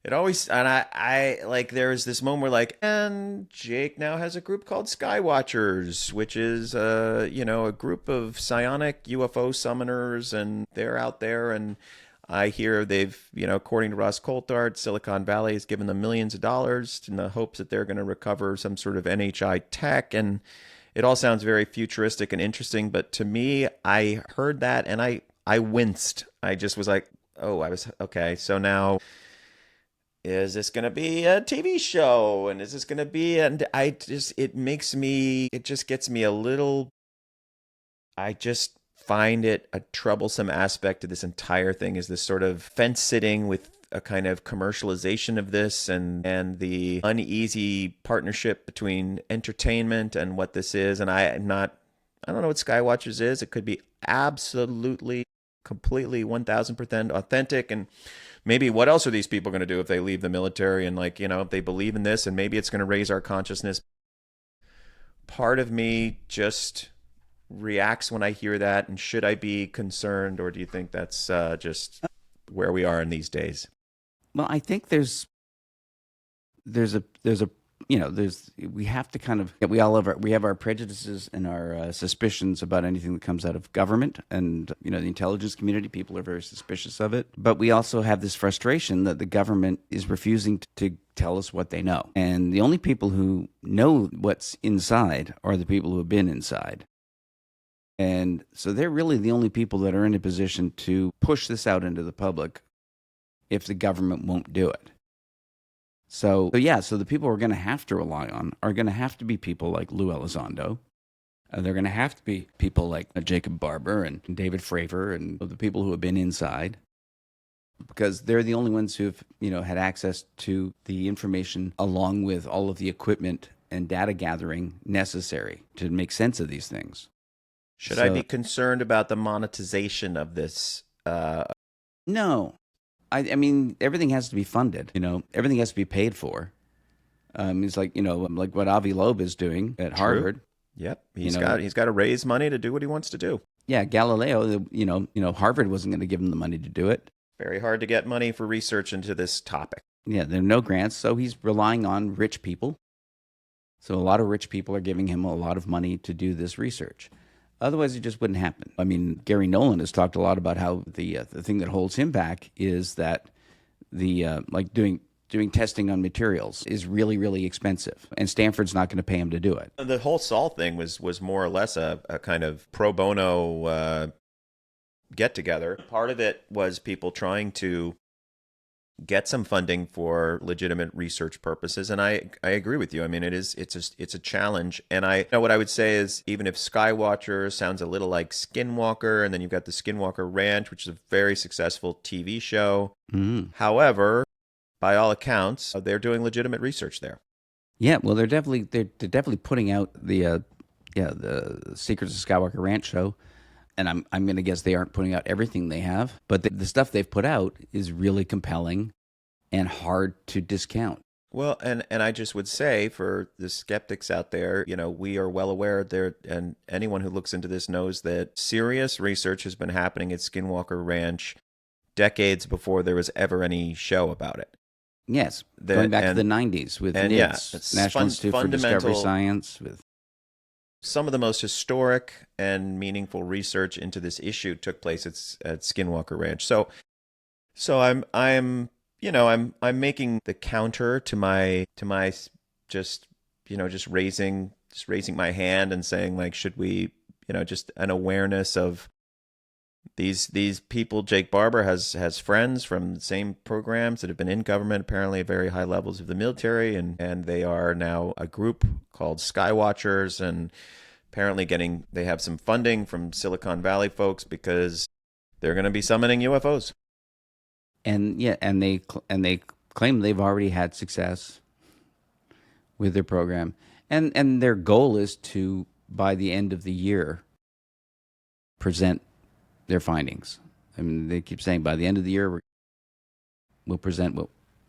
It always, and I like, there's this moment where and Jake now has a group called Skywatchers, which is, a group of psionic UFO summoners, and they're out there, and I hear they've, according to Ross Coulthard, Silicon Valley has given them millions of dollars in the hopes that they're going to recover some sort of NHI tech, and it all sounds very futuristic and interesting, but to me, I heard that and I winced. I just was like, okay, so now is this going to be a TV show? And is this going to be, and it just gets me a little, I just find it a troublesome aspect of this entire thing, is this sort of fence sitting with a kind of commercialization of this, and the uneasy partnership between entertainment and what this is. And I don't know what Skywatchers is. It could be absolutely, completely 1000% authentic. And maybe what else are these people going to do if they leave the military, and if they believe in this, and maybe it's going to raise our consciousness. Part of me just reacts when I hear that. And should I be concerned, or do you think that's just where we are in these days? Well, I think we have to kind of, we have our prejudices and our suspicions about anything that comes out of government, and the intelligence community. People are very suspicious of it, but we also have this frustration that the government is refusing to tell us what they know, and the only people who know what's inside are the people who have been inside. And so they're really the only people that are in a position to push this out into the public if the government won't do it. So the people we're going to have to rely on are going to have to be people like Lou Elizondo. They're going to have to be people like Jacob Barber and David Fravor, and the people who have been inside, because they're the only ones who've had access to the information, along with all of the equipment and data gathering necessary to make sense of these things. Should I be concerned about the monetization of this? No. I mean, everything has to be funded. Everything has to be paid for. It's like like what Avi Loeb is doing at Harvard. Yep, he's got to raise money to do what he wants to do. Yeah, Galileo. Harvard wasn't going to give him the money to do it. Very hard to get money for research into this topic. Yeah, there are no grants, so he's relying on rich people. So a lot of rich people are giving him a lot of money to do this research. Otherwise, it just wouldn't happen. I mean, Gary Nolan has talked a lot about how the thing that holds him back is that doing doing testing on materials is really, really expensive, and Stanford's not going to pay him to do it. The whole Saul thing was more or less a kind of pro bono get together. Part of it was people trying to get some funding for legitimate research purposes, and I agree with you. I mean, it's a challenge, and what I would say is, even if Skywatcher sounds a little like Skinwalker, and then you've got the Skinwalker Ranch, which is a very successful TV show. However, by all accounts, they're doing legitimate research there. Yeah, well, they're definitely putting out the Secrets of Skywalker Ranch show. And I'm going to guess they aren't putting out everything they have, but the stuff they've put out is really compelling and hard to discount. Well, and I just would say, for the skeptics out there, we are well aware there, and anyone who looks into this knows that serious research has been happening at Skinwalker Ranch decades before there was ever any show about it. Yes, going back to the 90s with NIDS, National Institute for Discovery Science, with some of the most historic and meaningful research into this issue took place at Skinwalker Ranch. So I'm making the counter to my just raising my hand and saying, like, should we, just an awareness of these people. Jake Barber has friends from the same programs that have been in government, apparently at very high levels of the military, and they are now a group called Skywatchers, and apparently they have some funding from Silicon Valley folks because they're going to be summoning UFOs. And they claim they've already had success with their program, and their goal is to, by the end of the year, present their findings. I mean, they keep saying by the end of the year we'll present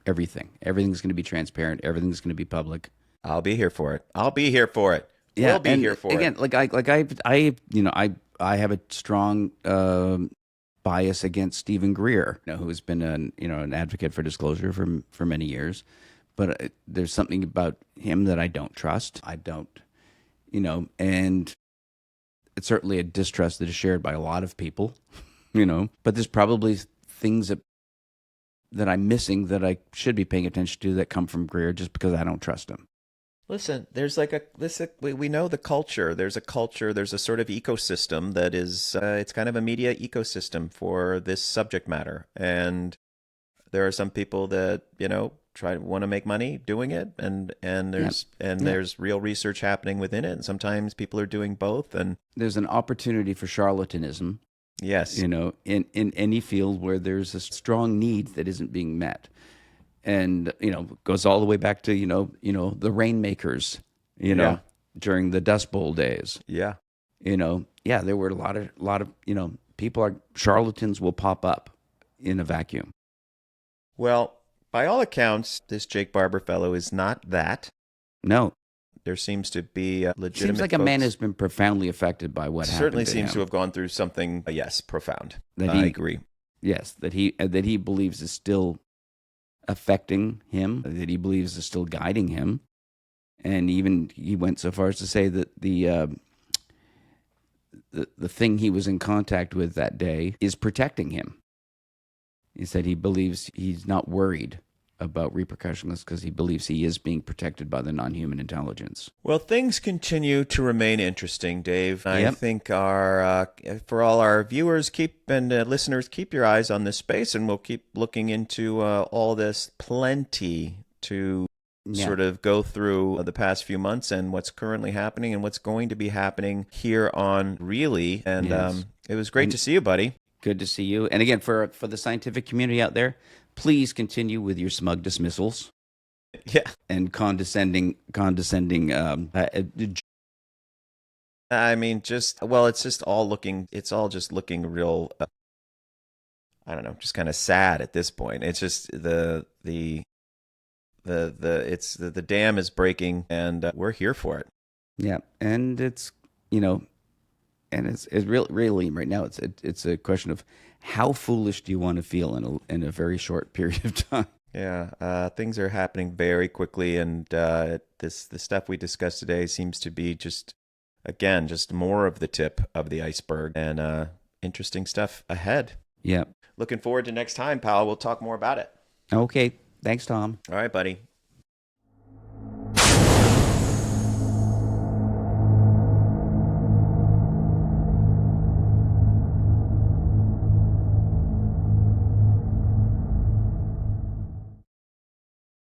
everything. Everything's going to be transparent. Everything's going to be public. I'll be here for it. Yeah, we'll be here for again, it. I have a strong bias against Stephen Greer, who has been an advocate for disclosure for many years, but there's something about him that I don't trust. And it's certainly a distrust that is shared by a lot of people, but there's probably things that I'm missing that I should be paying attention to that come from Greer just because I don't trust him. Listen, there's we know the culture. There's a culture, there's a sort of ecosystem that is, it's kind of a media ecosystem for this subject matter. And there are some people that, want to make money doing it, and there's real research happening within it, and sometimes people are doing both, and there's an opportunity for charlatanism. Yes. In any field where there's a strong need that isn't being met. And goes all the way back to the rainmakers, during the Dust Bowl days. Yeah. There were a lot of people charlatans will pop up in a vacuum. Well, by all accounts, this Jake Barber fellow is not that. No. There seems to be legitimate Seems like folks. A man has been profoundly affected by what happened. Certainly to seems him. to have gone through something, profound. I agree. Yes, that he believes is still affecting him, that he believes is still guiding him. And even he went so far as to say that the thing he was in contact with that day is protecting him. He said he believes he's not worried about repercussions because he believes he is being protected by the non-human intelligence. Well, things continue to remain interesting, Dave. I think for all our viewers and listeners, keep your eyes on this space, and we'll keep looking into all this plenty to sort of go through the past few months and what's currently happening and what's going to be happening here on Really. And it was great to see you, buddy. Good to see you. And again, for the scientific community out there, please continue with your smug dismissals. Yeah. And condescending. I mean, it's all just looking real. I don't know, just kind of sad at this point. It's just the dam is breaking, and we're here for it. Yeah, and it's and it's really right now. It's a question of how foolish do you want to feel in a very short period of time. Yeah, things are happening very quickly, and the stuff we discussed today seems to be just more of the tip of the iceberg, and interesting stuff ahead. Yeah, looking forward to next time, pal. We'll talk more about it. Okay, Thanks, Tom. All right, buddy.